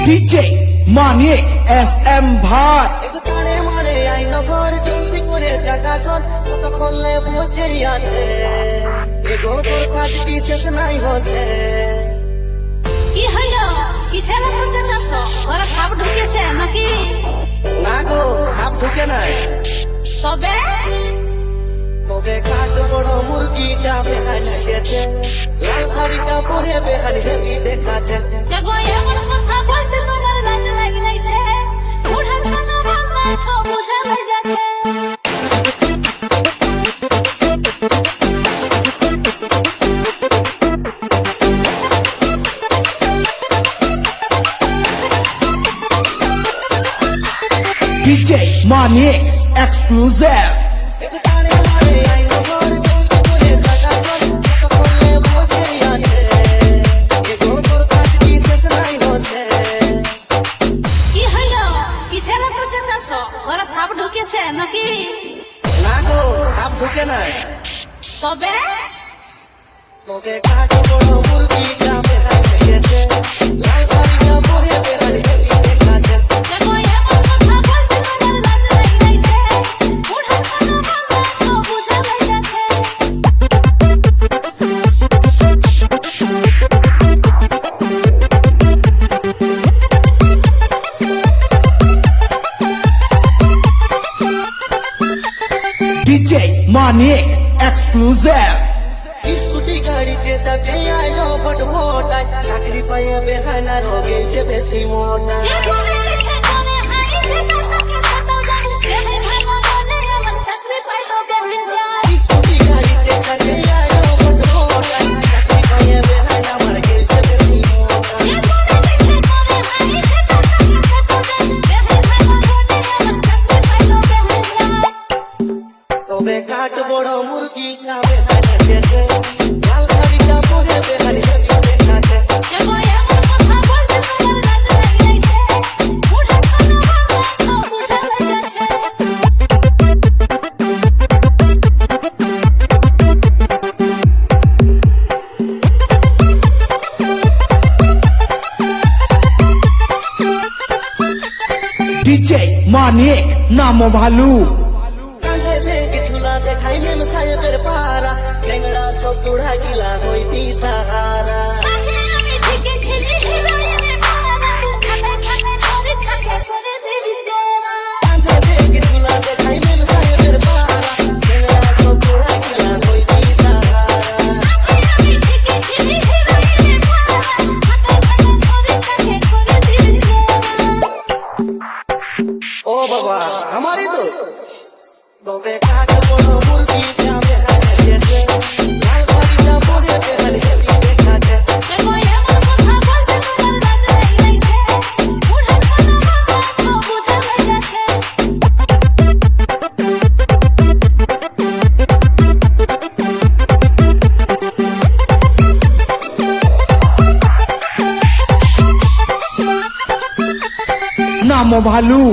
DJ Manik SM ভাই একটু টানে মারে আইন ঘর জলদি করে চাকা কর কতক্ষণ লে বসে আছে এগো তোর কাজ কি শেষ নাই হচ্ছে কি হইলো কিসের মধ্যে যাচ্ছ ঘরে সাপ ঢুকেছে নাকি? না গো সাপ ঢুকে নাই তবে তবে কাঠ বড় মুরগিটা বেহান এসেছে লাল শাড়িটা পরে বেহান হেবি দেখাচ্ছে দেখো এমন কথা বলতে তোমার লাজ লাগছে বুড়া ছানা বাংলা ছ বুঝা হয়ে যাচ্ছে DJ Manik Exclusive একটু টানে মারে আইন ঘর জলদি করে চাকা কর কতক্ষণ লে বসে আছে এগো তোর কাজ কি শেষ নাই হচ্ছে কি হইলো কিসের মধ্যে যাচ্ছ ঘরে সাপ ঢুকেছে নাকি? না গো সাপ ঢুকে নাই তবে তবে কাঠ বড় মুরগিটা বেহান এসেছে লাল শাড়িটা পরে বেহান হেবি দেখাচ্ছে দেখো এমন কথা বলতে তোমার লাজ লাগছে বুড়া ছানা বাংলা ছ বুঝা হয়ে যাচ্ছে DJ Manik Exclusive স্কুটি গাড়িতে চাপে আইলো বট মোটাই চাকরি পাইয়া বেহানা রোগেছে বেশি মোটা যে মনে দেখে মনে হাই দেখা থাকে ছোট জানি বেহে ভাই মনে আমার চাকরি পাইলো বেহুলা স্কুটি গাড়িতে চাপে আইলো বট মোটাই চাকরি পাইয়া বেহানা মার গেছে বেশি মোটা যে মনে দেখে মনে হাই দেখা থাকে ছোট জানি বেহে ভাই মনে আমার চাকরি পাইলো বেহুলা তবে কাঠ বড় মুরগি না বেহান এসেছে লাল শাড়িটা পরে বেহান হেবি দেখাচ্ছে দেখো এমন কথা বলতে তোমার লাজ লাগছে বুড়া ছানা বাংলা ছ বুঝা হয়ে যাচ্ছে DJ Manik Namo Bhalu কাঁধে মেঘ ঝুলা দেখাই মেম সাহেবের পারা চেংড়া সব তোড়া গিলা হইতি সাহারা আগে আমি ঠিকই ছিলি হিরোইনে মারা বাবু খাতে খাতে শরীর থাকে করে দিস দেওয়া কাঁধে মেঘ ঝুলা দেখাই মেম সাহেবের পারা চেংড়া সব তোড়া গিলা হইতি সাহারা আমি ঠিকই ছিলি হিরোইনে মারা বাবু খাতে খাতে শরীর থাকে করে দিস দেওয়া ও বাবা আমারই দোষ তবে কাঠ বড় মুরগি জামে হাসেছে লাল শাড়িটা পরে বেহান হেবি দেখাচ্ছে দেখো এমন কথা বলতে তোমার লাজ লাগছে বুড়া ছানা বাংলা ছ বুঝা হয়ে যাচ্ছে Namo Bhalu